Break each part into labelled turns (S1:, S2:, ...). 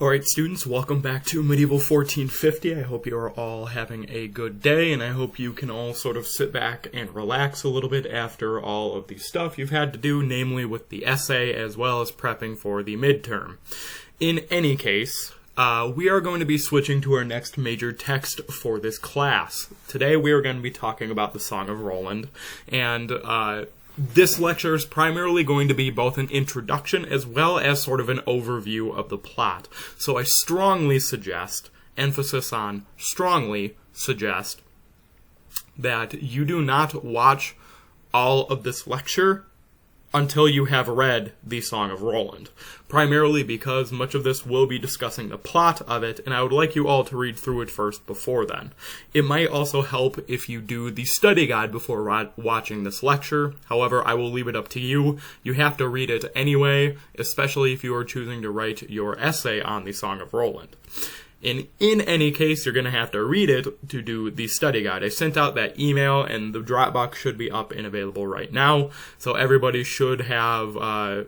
S1: Alright students, welcome back to Medieval 1450. I hope you are all having a good day, and I hope you can all sort of sit back and relax a little bit after all of the stuff you've had to do, namely with the essay as well as prepping for the midterm. In any case, we are going to be switching to our next major text for this class. Today we are going to be talking about the Song of Roland, and this lecture is primarily going to be both an introduction as well as sort of an overview of the plot. So I strongly suggest, emphasis on strongly suggest, that you do not watch all of this lecture until you have read the Song of Roland. Primarily because much of this will be discussing the plot of it, and I would like you all to read through it first before then. It might also help if you do the study guide before watching this lecture. However, I will leave it up to you. You have to read it anyway, especially if you are choosing to write your essay on the Song of Roland. In any case, you're going to have to read it to do the study guide. I sent out that email, and the Dropbox should be up and available right now, so everybody should have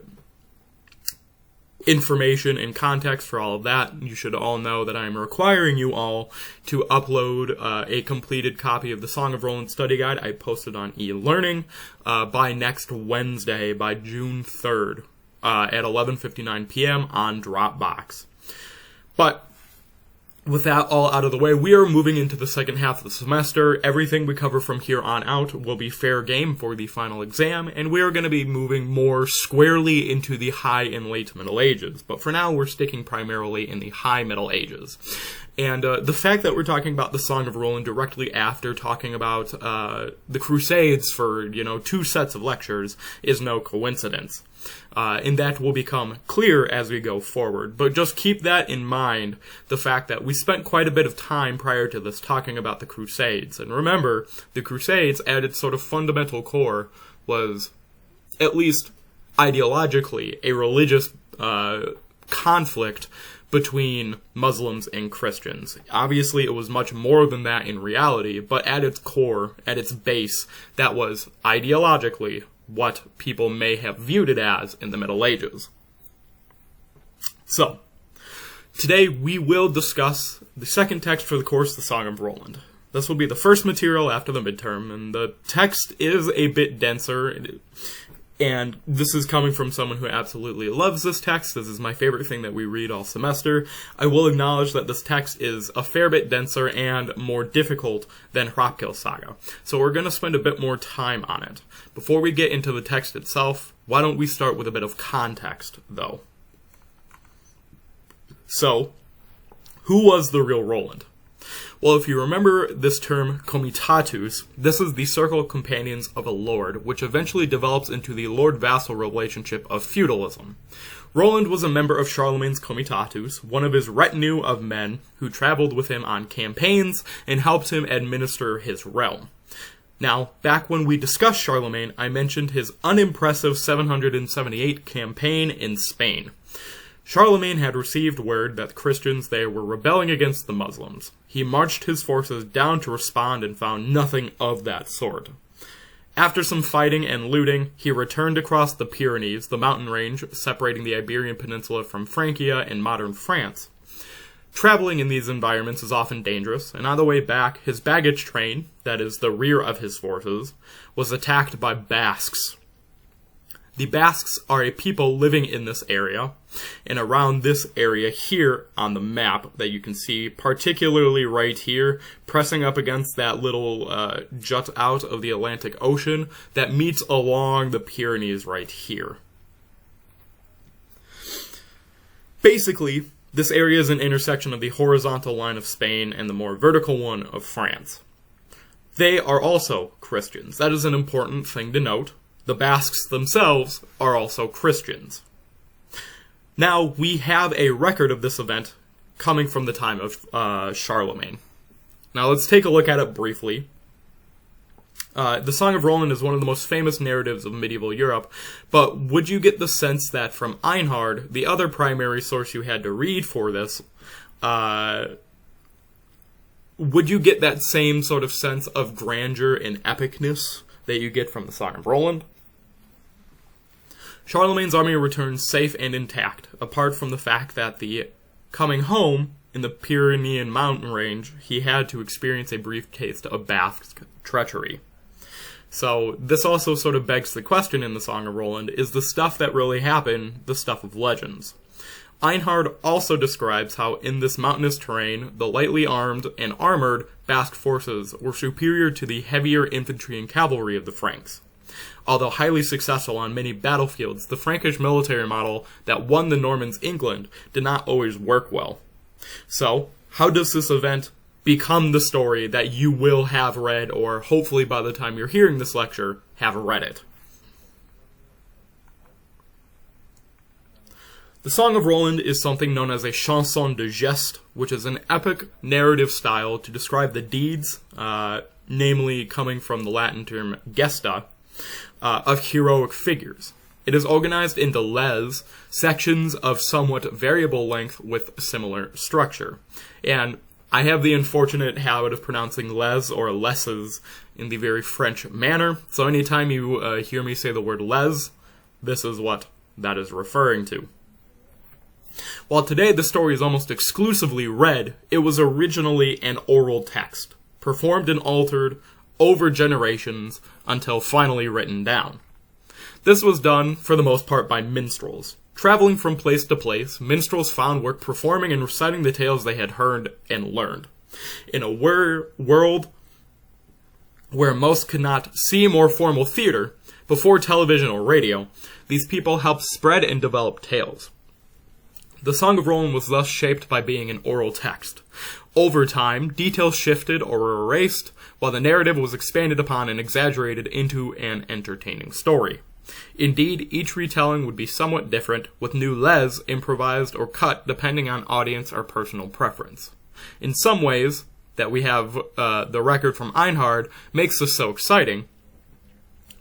S1: information and context for all of that. You should all know that I am requiring you all to upload a completed copy of the Song of Roland study guide I posted on e-learning by next Wednesday, by June 3rd, at 11:59 p.m. on Dropbox. But with that all out of the way, we are moving into the second half of the semester. Everything we cover from here on out will be fair game for the final exam, and we are going to be moving more squarely into the High and Late Middle Ages. But for now, we're sticking primarily in the High Middle Ages. And the fact that we're talking about the Song of Roland directly after talking about the Crusades for, two sets of lectures is no coincidence. And that will become clear as we go forward. But just keep that in mind, the fact that we spent quite a bit of time prior to this talking about the Crusades. And remember, the Crusades, at its sort of fundamental core, was, at least ideologically, a religious conflict between Muslims and Christians. Obviously, it was much more than that in reality, but at its core, at its base, that was ideologically what people may have viewed it as in the Middle Ages. So, today we will discuss the second text for the course, the Song of Roland. This will be the first material after the midterm, and the text is a bit denser, and this is coming from someone who absolutely loves this text. This is my favorite thing that we read all semester. I will acknowledge that this text is a fair bit denser and more difficult than Hropkill Saga, so we're going to spend a bit more time on it. Before we get into the text itself, why don't we start with a bit of context, though? So, who was the real Roland? Well, if you remember this term, comitatus, this is the circle of companions of a lord, which eventually develops into the lord-vassal relationship of feudalism. Roland was a member of Charlemagne's comitatus, one of his retinue of men who traveled with him on campaigns and helped him administer his realm. Now, back when we discussed Charlemagne, I mentioned his unimpressive 778 campaign in Spain. Charlemagne had received word that the Christians there were rebelling against the Muslims. He marched his forces down to respond and found nothing of that sort. After some fighting and looting, he returned across the Pyrenees, the mountain range separating the Iberian Peninsula from Francia and modern France. Traveling in these environments is often dangerous, and on the way back, his baggage train, that is, the rear of his forces, was attacked by Basques. The Basques are a people living in this area, and around this area here on the map that you can see, particularly right here, pressing up against that little jut out of the Atlantic Ocean that meets along the Pyrenees right here. Basically, this area is an intersection of the horizontal line of Spain and the more vertical one of France. They are also Christians. That is an important thing to note. The Basques themselves are also Christians. Now, we have a record of this event coming from the time of Charlemagne. Now, let's take a look at it briefly. The Song of Roland is one of the most famous narratives of medieval Europe, but would you get the sense that from Einhard, the other primary source you had to read for this, would you get that same sort of sense of grandeur and epicness that you get from the Song of Roland? Charlemagne's army returns safe and intact, apart from the fact that the coming home in the Pyrenean mountain range, he had to experience a brief taste of Basque treachery. So this also sort of begs the question in the Song of Roland, is the stuff that really happened the stuff of legends? Einhard also describes how in this mountainous terrain, the lightly armed and armored Basque forces were superior to the heavier infantry and cavalry of the Franks. Although highly successful on many battlefields, the Frankish military model that won the Normans England did not always work well. So, how does this event become the story that you will have read, or hopefully by the time you're hearing this lecture, have read it? The Song of Roland is something known as a chanson de geste, which is an epic narrative style to describe the deeds, namely coming from the Latin term gesta, of heroic figures. It is organized into les, sections of somewhat variable length with similar structure. And I have the unfortunate habit of pronouncing les or lesses in the very French manner, so anytime you hear me say the word les, this is what that is referring to. While today the story is almost exclusively read, it was originally an oral text, performed and altered over generations until finally written down. This was done, for the most part, by minstrels. Traveling from place to place, minstrels found work performing and reciting the tales they had heard and learned. In a world where most could not see more formal theater, before television or radio, these people helped spread and develop tales. The Song of Roland was thus shaped by being an oral text. Over time, details shifted or were erased, while the narrative was expanded upon and exaggerated into an entertaining story. Indeed, each retelling would be somewhat different, with new les improvised or cut depending on audience or personal preference. In some ways, that we have the record from Einhard makes this so exciting,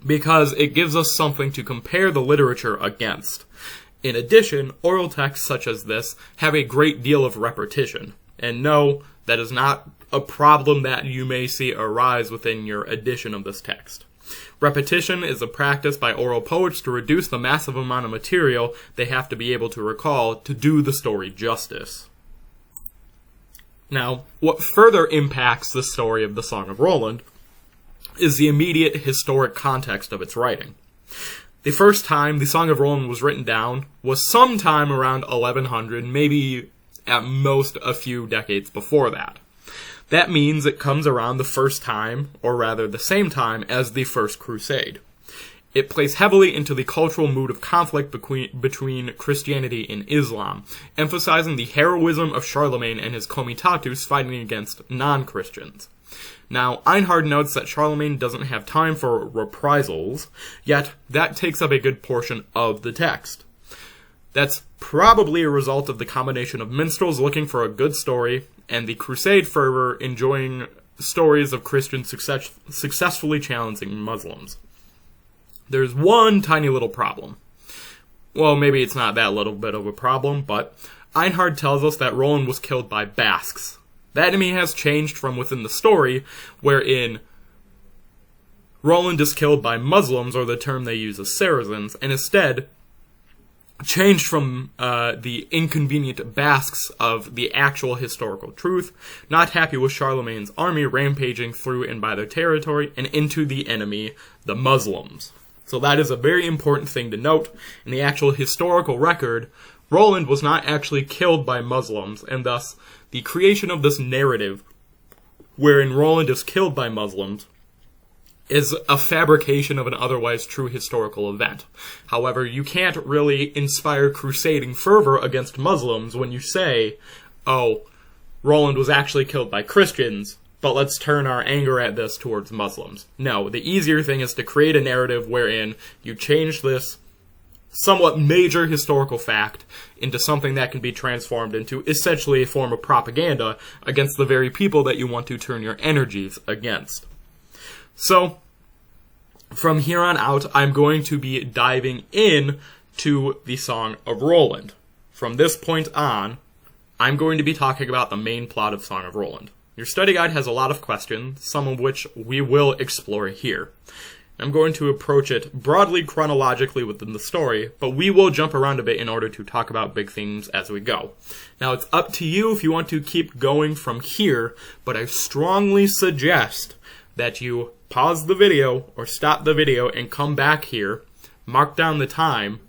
S1: because it gives us something to compare the literature against. In addition, oral texts such as this have a great deal of repetition. And no, that is not a problem that you may see arise within your edition of this text. Repetition is a practice by oral poets to reduce the massive amount of material they have to be able to recall to do the story justice. Now, what further impacts the story of the Song of Roland is the immediate historic context of its writing. The first time the Song of Roland was written down was sometime around 1100, maybe at most a few decades before that. That means it comes around the first time, or rather the same time, as the First Crusade. It plays heavily into the cultural mood of conflict between Christianity and Islam, emphasizing the heroism of Charlemagne and his comitatus fighting against non-Christians. Now, Einhard notes that Charlemagne doesn't have time for reprisals, yet that takes up a good portion of the text. That's probably a result of the combination of minstrels looking for a good story and the crusade fervor enjoying stories of Christians successfully challenging Muslims. There's one tiny little problem. Well, maybe it's not that little bit of a problem, but Einhard tells us that Roland was killed by Basques. The enemy has changed from within the story, wherein Roland is killed by Muslims, or the term they use is Saracens, and instead changed from the inconvenient Basques of the actual historical truth, not happy with Charlemagne's army rampaging through and by their territory, and into the enemy, the Muslims. So that is a very important thing to note. In the actual historical record, Roland was not actually killed by Muslims, and thus the creation of this narrative, wherein Roland is killed by Muslims, is a fabrication of an otherwise true historical event. However, you can't really inspire crusading fervor against Muslims when you say, oh, Roland was actually killed by Christians, but let's turn our anger at this towards Muslims. No, the easier thing is to create a narrative wherein you change this somewhat major historical fact into something that can be transformed into essentially a form of propaganda against the very people that you want to turn your energies against. So, from here on out, I'm going to be diving in to the Song of Roland. From this point on, I'm going to be talking about the main plot of Song of Roland. Your study guide has a lot of questions, some of which we will explore here. I'm going to approach it broadly chronologically within the story, but we will jump around a bit in order to talk about big themes as we go. Now, it's up to you if you want to keep going from here, but I strongly suggest that you pause the video or stop the video and come back here, mark down the time,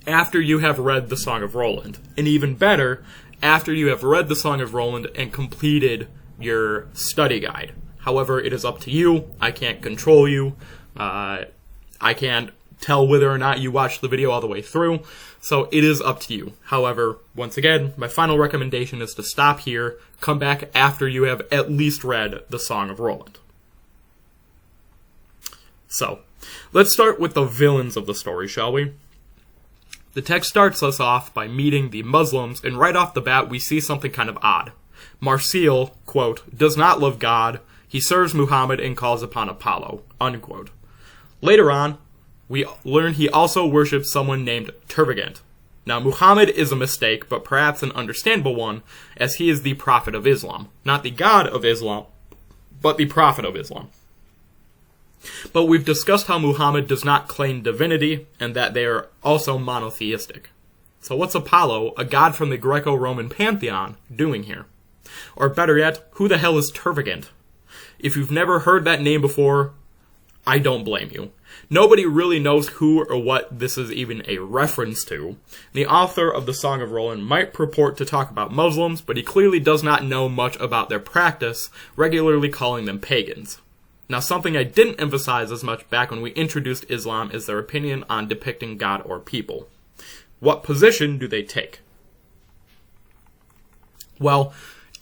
S1: after you have read the Song of Roland. And even better, after you have read the Song of Roland and completed your study guide. However, it is up to you. I can't control you. I can't tell whether or not you watched the video all the way through. So it is up to you. However, once again, my final recommendation is to stop here, come back after you have at least read the Song of Roland. So, let's start with the villains of the story, shall we? The text starts us off by meeting the Muslims, and right off the bat we see something kind of odd. Marsil, quote, does not love God. He serves Muhammad and calls upon Apollo, unquote. Later on, we learn he also worships someone named Tervagant. Now, Muhammad is a mistake, but perhaps an understandable one, as he is the prophet of Islam. Not the God of Islam, but the prophet of Islam. But we've discussed how Muhammad does not claim divinity, and that they are also monotheistic. So what's Apollo, a god from the Greco-Roman pantheon, doing here? Or better yet, who the hell is Tervagant? If you've never heard that name before, I don't blame you. Nobody really knows who or what this is even a reference to. The author of the Song of Roland might purport to talk about Muslims, but he clearly does not know much about their practice, regularly calling them pagans. Now, something I didn't emphasize as much back when we introduced Islam is their opinion on depicting God or people. What position do they take? Well,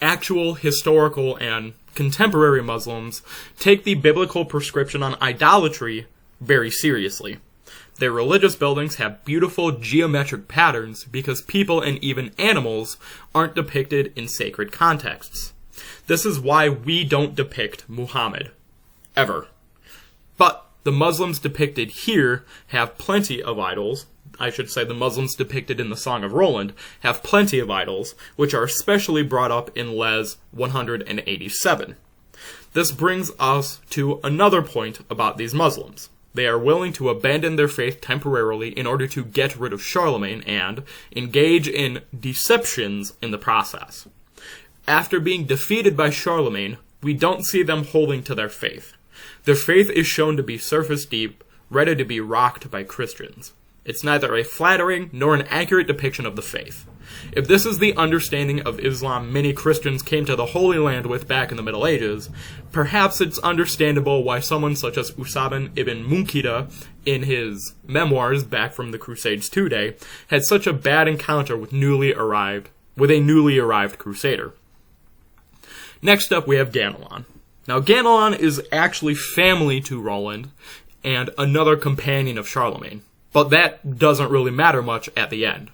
S1: actual, historical, and contemporary Muslims take the biblical prescription on idolatry very seriously. Their religious buildings have beautiful geometric patterns because people and even animals aren't depicted in sacred contexts. This is why we don't depict Muhammad. Ever. But the Muslims depicted here have plenty of idols. I should say the Muslims depicted in the Song of Roland have plenty of idols, which are especially brought up in Les 187. This brings us to another point about these Muslims. They are willing to abandon their faith temporarily in order to get rid of Charlemagne and engage in deceptions in the process. After being defeated by Charlemagne, we don't see them holding to their faith. Their faith is shown to be surface deep, ready to be rocked by Christians. It's neither a flattering nor an accurate depiction of the faith. If this is the understanding of Islam many Christians came to the Holy Land with back in the Middle Ages, perhaps it's understandable why someone such as Usaban ibn Munkida, in his memoirs back from the Crusades today, had such a bad encounter with a newly arrived crusader. Next up we have Ganelon. Now Ganelon is actually family to Roland and another companion of Charlemagne. But that doesn't really matter much at the end.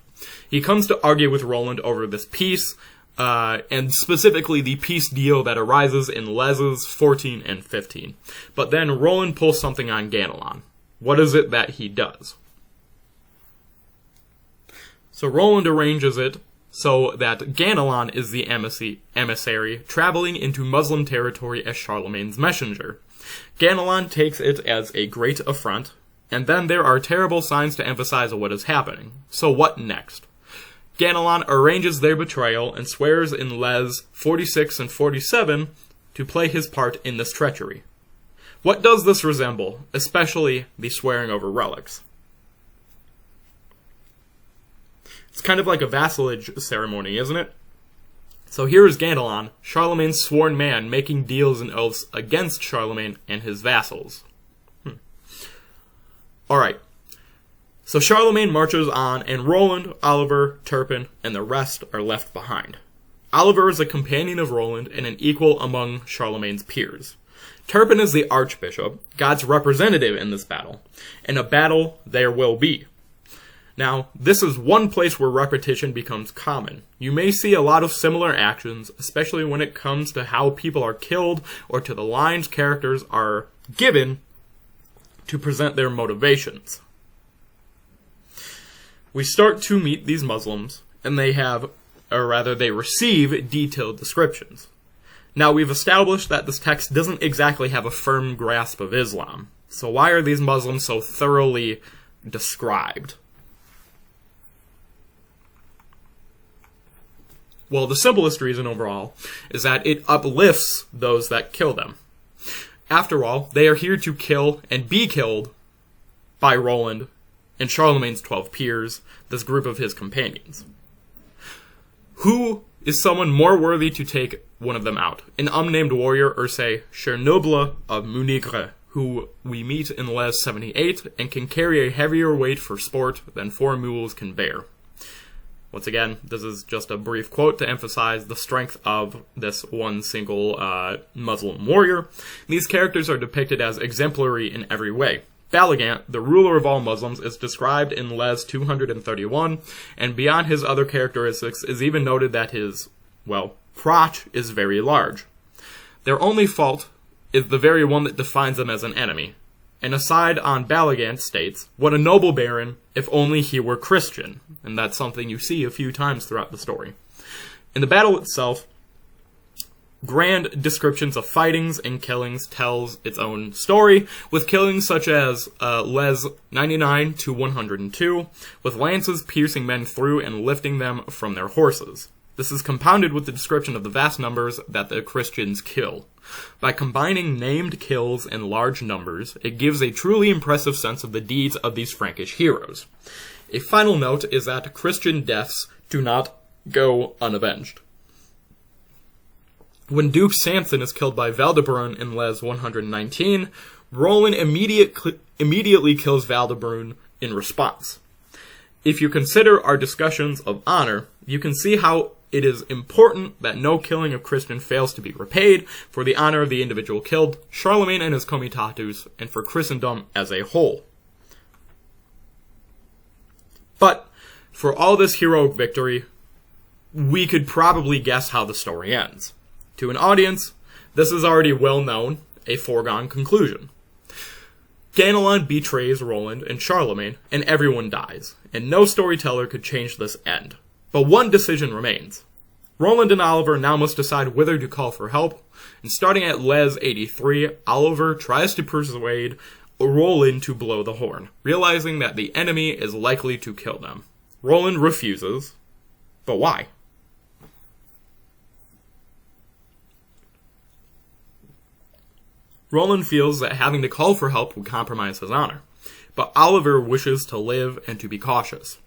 S1: He comes to argue with Roland over this peace, and specifically the peace deal that arises in Leses 14 and 15. But then Roland pulls something on Ganelon. What is it that he does? So Roland arranges it so that Ganelon is the emissary traveling into Muslim territory as Charlemagne's messenger. Ganelon takes it as a great affront, and then there are terrible signs to emphasize what is happening. So what next? Ganelon arranges their betrayal and swears in Les 46 and 47 to play his part in this treachery. What does this resemble, especially the swearing over relics? It's kind of like a vassalage ceremony, isn't it? So here is Ganelon, Charlemagne's sworn man, making deals and oaths against Charlemagne and his vassals. Alright, so Charlemagne marches on, and Roland, Oliver, Turpin, and the rest are left behind. Oliver is a companion of Roland and an equal among Charlemagne's peers. Turpin is the archbishop, God's representative in this battle, and a battle there will be. Now, this is one place where repetition becomes common. You may see a lot of similar actions, especially when it comes to how people are killed or to the lines characters are given to present their motivations. We start to meet these Muslims, and they receive detailed descriptions. Now, we've established that this text doesn't exactly have a firm grasp of Islam. So why are these Muslims so thoroughly described? Well, the simplest reason overall is that it uplifts those that kill them. After all, they are here to kill and be killed by Roland and Charlemagne's 12 peers, this group of his companions. Who is someone more worthy to take one of them out? An unnamed warrior, or say, Chernobyl of Munigre, who we meet in Les 78 and can carry a heavier weight for sport than 4 mules can bear. Once again, this is just a brief quote to emphasize the strength of this one single Muslim warrior. These characters are depicted as exemplary in every way. Balagant, the ruler of all Muslims, is described in Les 231, and beyond his other characteristics is even noted that his, well, crotch is very large. Their only fault is the very one that defines them as an enemy. An aside on Balagant states, what a noble baron, if only he were Christian. And that's something you see a few times throughout the story. In the battle itself, grand descriptions of fightings and killings tells its own story, with killings such as Les 99 to 102, with lances piercing men through and lifting them from their horses. This is compounded with the description of the vast numbers that the Christians kill. By combining named kills in large numbers, it gives a truly impressive sense of the deeds of these Frankish heroes. A final note is that Christian deaths do not go unavenged. When Duke Samson is killed by Valdebrun in Les 119, Roland immediately kills Valdebrun in response. If you consider our discussions of honor, you can see how it is important that no killing of Christian fails to be repaid for the honor of the individual killed, Charlemagne and his comitatus, and for Christendom as a whole. But, for all this heroic victory, we could probably guess how the story ends. To an audience, this is already well known, a foregone conclusion. Ganelon betrays Roland and Charlemagne, and everyone dies, and no storyteller could change this end. But one decision remains. Roland and Oliver now must decide whether to call for help, and starting at Les 83, Oliver tries to persuade Roland to blow the horn, realizing that the enemy is likely to kill them. Roland refuses, but why? Roland feels that having to call for help would compromise his honor, but Oliver wishes to live and to be cautious.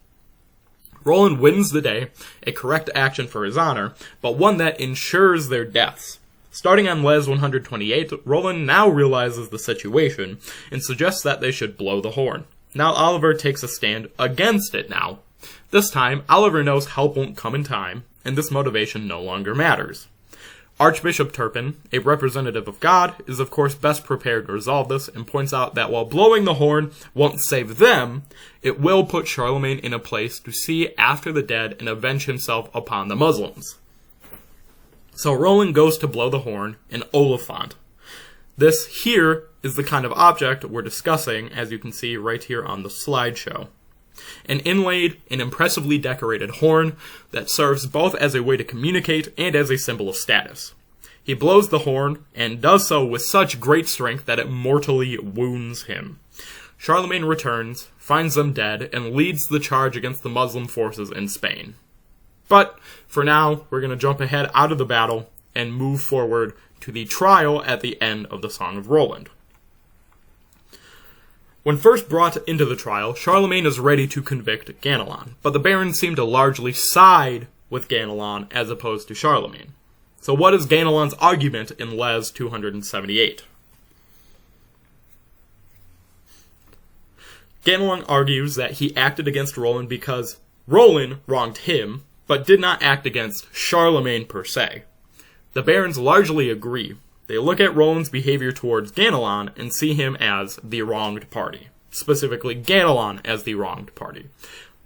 S1: Roland wins the day, a correct action for his honor, but one that ensures their deaths. Starting on Les 128, Roland now realizes the situation and suggests that they should blow the horn. Now Oliver takes a stand against it now. This time, Oliver knows help won't come in time, and this motivation no longer matters. Archbishop Turpin, a representative of God, is of course best prepared to resolve this and points out that while blowing the horn won't save them, it will put Charlemagne in a place to see after the dead and avenge himself upon the Muslims. So Roland goes to blow the horn, an Oliphant. This here is the kind of object we're discussing, as you can see right here on the slideshow. An inlaid and impressively decorated horn that serves both as a way to communicate and as a symbol of status. He blows the horn, and does so with such great strength that it mortally wounds him. Charlemagne returns, finds them dead, and leads the charge against the Muslim forces in Spain. But, for now, we're going to jump ahead out of the battle and move forward to the trial at the end of the Song of Roland. When first brought into the trial, Charlemagne is ready to convict Ganelon, but the barons seem to largely side with Ganelon as opposed to Charlemagne. So what is Ganelon's argument in Les 278? Ganelon argues that he acted against Roland because Roland wronged him, but did not act against Charlemagne per se. The barons largely agree. They look at Roland's behavior towards Ganelon and see him as the wronged party. Specifically, Ganelon as the wronged party.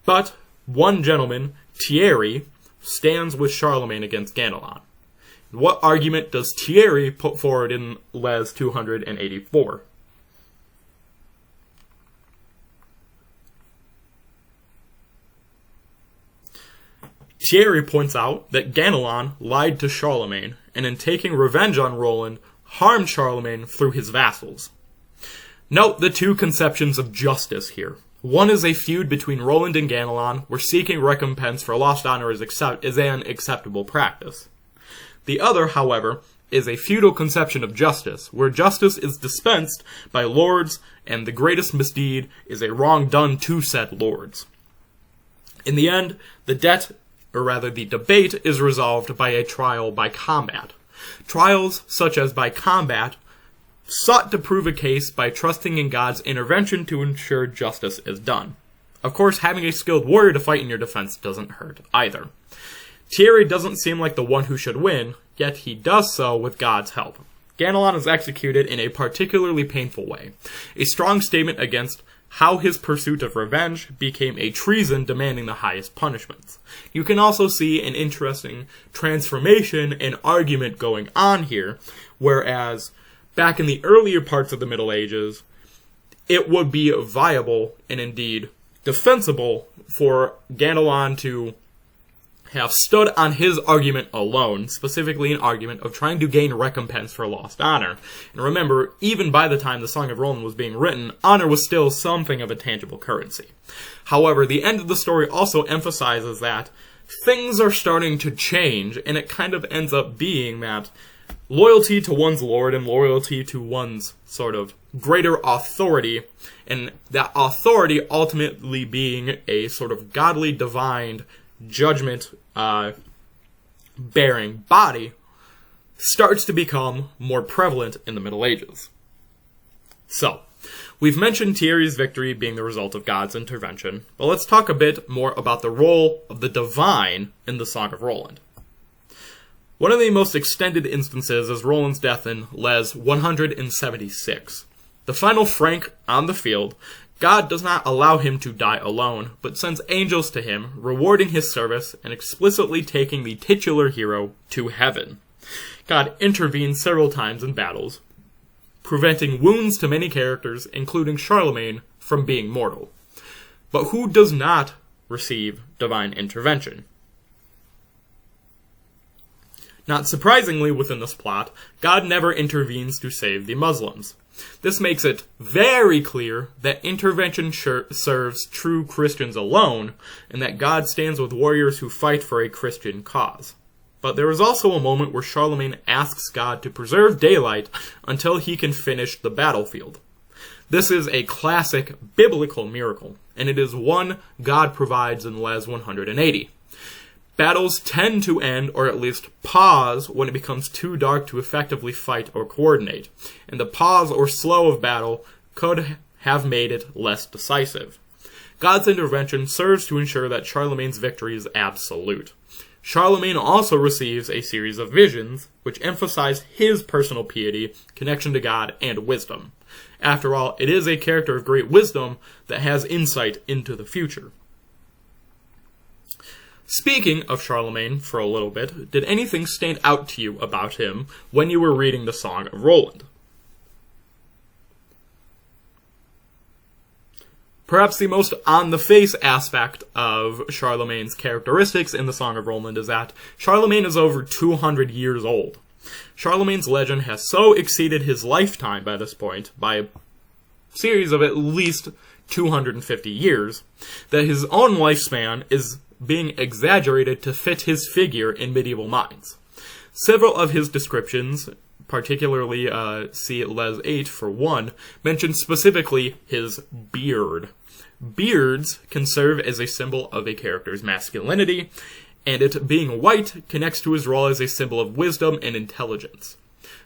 S1: But one gentleman, Thierry, stands with Charlemagne against Ganelon. What argument does Thierry put forward in Les 284? Thierry points out that Ganelon lied to Charlemagne, and in taking revenge on Roland, harmed Charlemagne through his vassals. Note the two conceptions of justice here. One is a feud between Roland and Ganelon, where seeking recompense for lost honor is an acceptable practice. The other, however, is a feudal conception of justice, where justice is dispensed by lords, and the greatest misdeed is a wrong done to said lords. In the end, the debate is resolved by a trial by combat. Trials, such as by combat, sought to prove a case by trusting in God's intervention to ensure justice is done. Of course, having a skilled warrior to fight in your defense doesn't hurt either. Thierry doesn't seem like the one who should win, yet he does so with God's help. Ganelon is executed in a particularly painful way, a strong statement against how his pursuit of revenge became a treason demanding the highest punishments. You can also see an interesting transformation and argument going on here, whereas back in the earlier parts of the Middle Ages, it would be viable and indeed defensible for Ganelon to have stood on his argument alone, specifically an argument of trying to gain recompense for lost honor. And remember, even by the time the Song of Roland was being written, honor was still something of a tangible currency. However, the end of the story also emphasizes that things are starting to change, and it kind of ends up being that loyalty to one's lord and loyalty to one's sort of greater authority, and that authority ultimately being a sort of godly, divine judgment bearing body, starts to become more prevalent in the Middle Ages. So, we've mentioned Thierry's victory being the result of God's intervention, but let's talk a bit more about the role of the divine in the Song of Roland. One of the most extended instances is Roland's death in Les 176. The final Frank on the field, God does not allow him to die alone, but sends angels to him, rewarding his service and explicitly taking the titular hero to heaven. God intervenes several times in battles, preventing wounds to many characters, including Charlemagne, from being mortal. But who does not receive divine intervention? Not surprisingly within this plot, God never intervenes to save the Muslims. This makes it very clear that intervention serves true Christians alone, and that God stands with warriors who fight for a Christian cause. But there is also a moment where Charlemagne asks God to preserve daylight until he can finish the battlefield. This is a classic biblical miracle, and it is one God provides in Les 180. Battles tend to end, or at least pause, when it becomes too dark to effectively fight or coordinate, and the pause or slow of battle could have made it less decisive. God's intervention serves to ensure that Charlemagne's victory is absolute. Charlemagne also receives a series of visions, which emphasize his personal piety, connection to God, and wisdom. After all, it is a character of great wisdom that has insight into the future. Speaking of Charlemagne for a little bit, did anything stand out to you about him when you were reading the Song of Roland? Perhaps the most on-the-face aspect of Charlemagne's characteristics in the Song of Roland is that Charlemagne is over 200 years old. Charlemagne's legend has so exceeded his lifetime by this point, by a series of at least 250 years, that his own lifespan is being exaggerated to fit his figure in medieval minds. Several of his descriptions, particularly see Les 8 for one, mention specifically his beard. Beards can serve as a symbol of a character's masculinity, and it being white connects to his role as a symbol of wisdom and intelligence.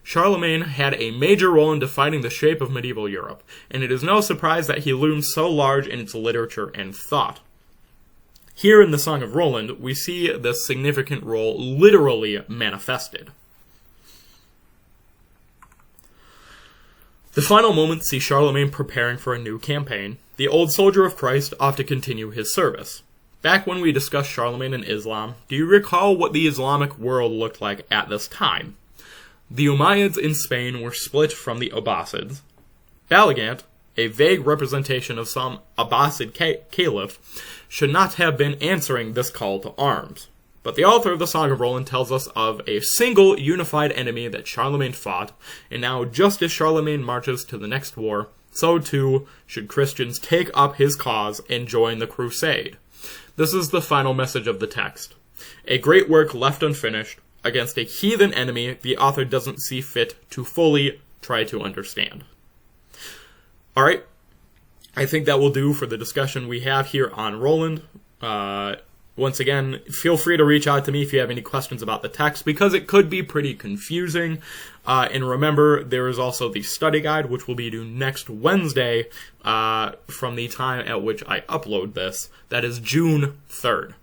S1: Charlemagne had a major role in defining the shape of medieval Europe, and it is no surprise that he looms so large in its literature and thought. Here in the Song of Roland, we see this significant role literally manifested. The final moments see Charlemagne preparing for a new campaign, the old soldier of Christ off to continue his service. Back when we discussed Charlemagne and Islam, do you recall what the Islamic world looked like at this time? The Umayyads in Spain were split from the Abbasids. Balagant, a vague representation of some Abbasid caliph, should not have been answering this call to arms. But the author of the Song of Roland tells us of a single unified enemy that Charlemagne fought, and now just as Charlemagne marches to the next war, so too should Christians take up his cause and join the crusade. This is the final message of the text. A great work left unfinished against a heathen enemy the author doesn't see fit to fully try to understand. All right, I think that will do for the discussion we have here on Roland. Once again, feel free to reach out to me if you have any questions about the text, because it could be pretty confusing. And remember, there is also the study guide, which will be due next Wednesday from the time at which I upload this. That is June 3rd.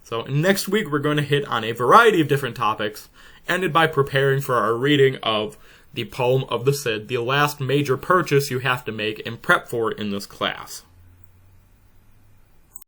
S1: So next week, we're going to hit on a variety of different topics, ended by preparing for our reading of the Poem of the Cid, the last major purchase you have to make and prep for in this class.